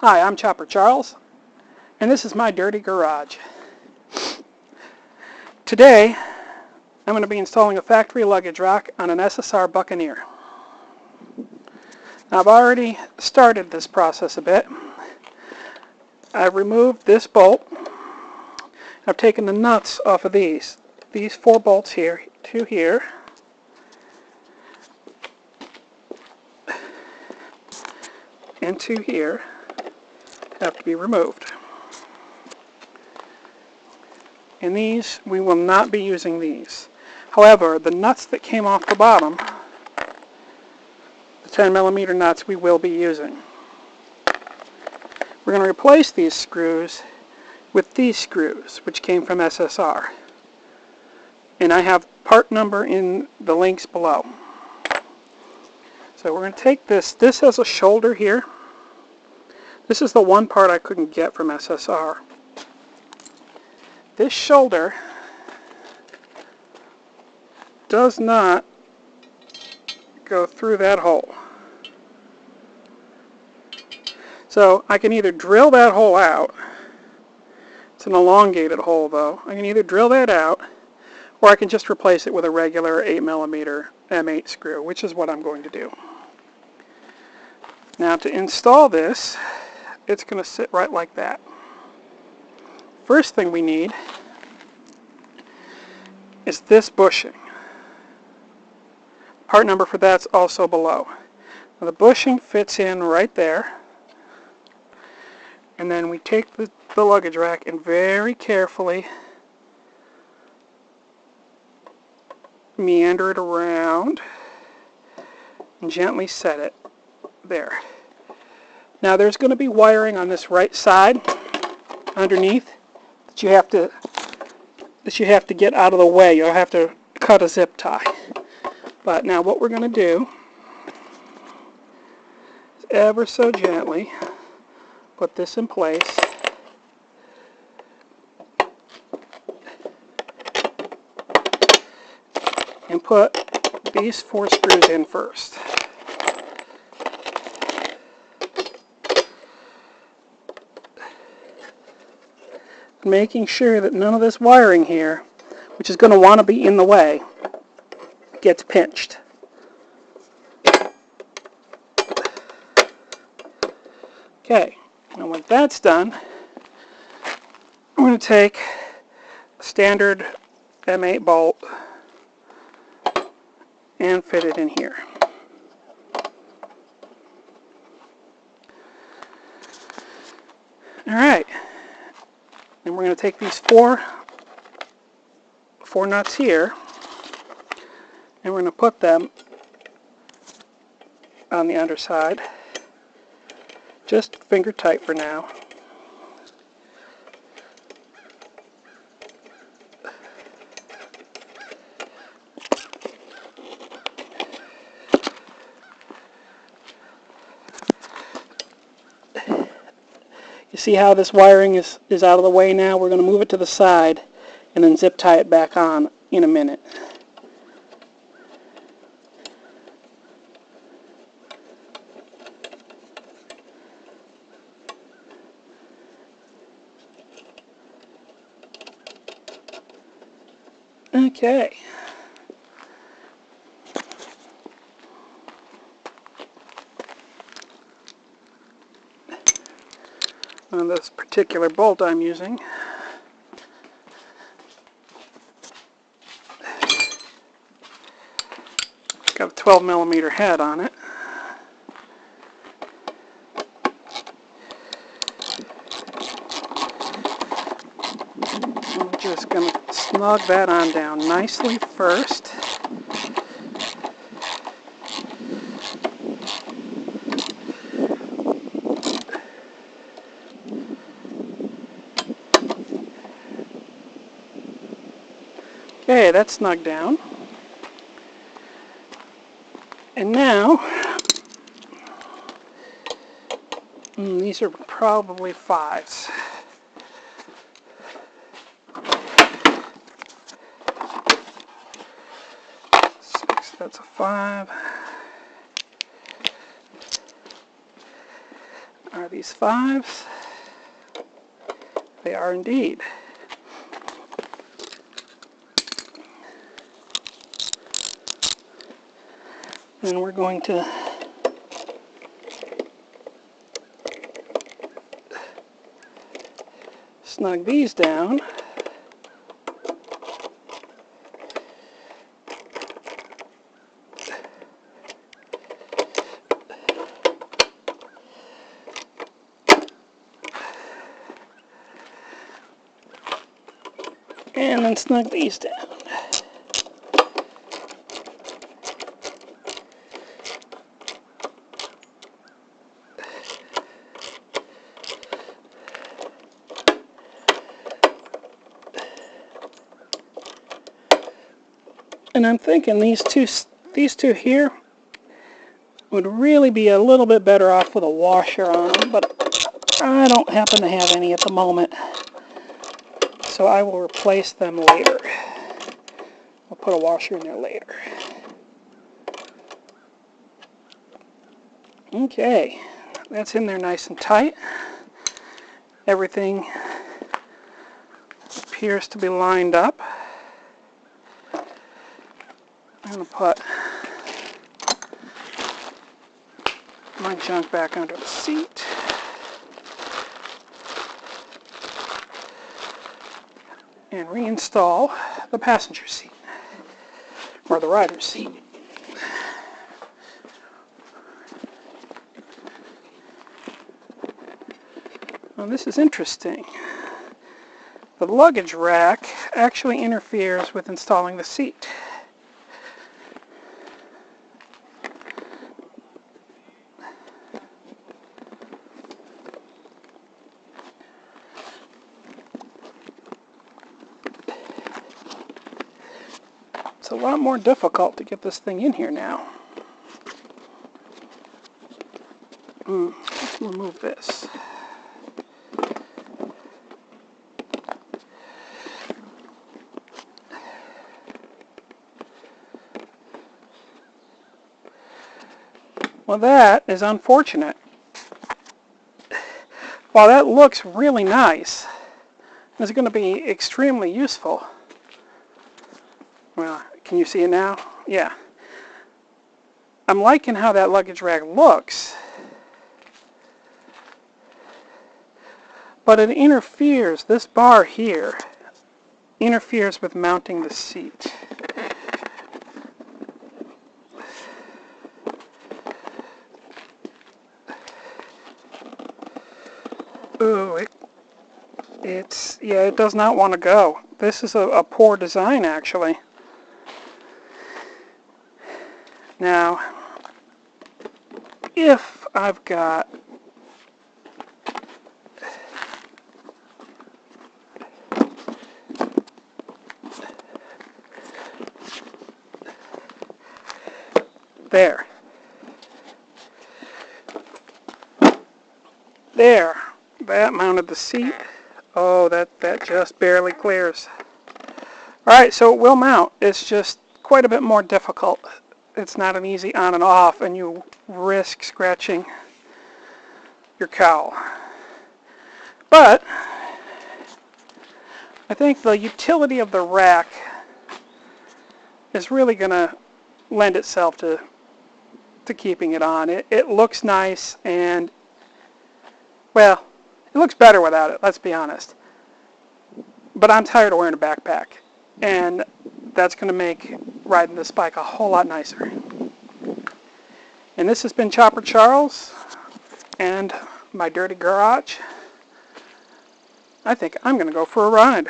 Hi, I'm ChopperCharles, and this is my dirty garage. Today, I'm going to be installing a factory luggage rack on an SSR Buccaneer. Now, I've already started this process a bit. I've removed this bolt. I've taken the nuts off of these 4 bolts here, 2 here, and 2 here have to be removed. And these, we will not be using these. However, the nuts that came off the bottom, the 10mm nuts, we will be using. We're going to replace these screws with these screws, which came from SSR. And I have part number in the links below. So we're going to take this. This has a shoulder here. This is the one part I couldn't get from SSR. This shoulder does not go through that hole. So I can either drill that hole out. It's an elongated hole though. I can either drill that out, or I can just replace it with a regular 8mm M8 screw, which is what I'm going to do. Now to install this, it's going to sit right like that. First thing we need is this bushing. Part number for that's also below. Now the bushing fits in right there. And then we take the luggage rack and very carefully meander it around and gently set it there. Now there's going to be wiring on this right side underneath that you have to get out of the way. You'll have to cut a zip tie. But now what we're going to do is ever so gently put this in place. And put these 4 screws in first. Making sure that none of this wiring here, which is going to want to be in the way, gets pinched. Okay, and when that's done, I'm going to take a standard M8 bolt and fit it in here. Alright, and we're going to take these four nuts here, and we're going to put them on the underside, just finger tight for now. You see how this wiring is out of the way now? We're going to move it to the side and then zip tie it back on in a minute. Okay. On this particular bolt I'm using, it's got a 12mm head on it. I'm just going to snug that on down nicely first. Okay, that's snug down. And now, these are probably 5s. 6, that's a 5. Are these 5s? They are indeed. Then we're going to snug these down. And then snug these down. And I'm thinking these two here would really be a little bit better off with a washer on them, but I don't happen to have any at the moment, so I will replace them later. I'll put a washer in there later. Okay, that's in there nice and tight. Everything appears to be lined up. I'm going to put my junk back under the seat. And reinstall the passenger seat, or the rider's seat. Now this is interesting. The luggage rack actually interferes with installing the seat. It's a lot more difficult to get this thing in here now. Let's remove this. Well, that is unfortunate. While that looks really nice, it's going to be extremely useful. Well, can you see it now? Yeah. I'm liking how that luggage rack looks, but it interferes, this bar here interferes with mounting the seat. Ooh, it does not want to go. This is a poor design, actually. Now, if I've got there, that mounted the seat. Oh, that just barely clears. Alright, so it will mount. It's just quite a bit more difficult. It's not an easy on and off, and you risk scratching your cowl. But I think the utility of the rack is really going to lend itself to keeping it on. It looks nice, and well, it looks better without it, let's be honest. But I'm tired of wearing a backpack, and that's going to make riding this bike a whole lot nicer. And this has been Chopper Charles and my dirty garage. I think I'm going to go for a ride.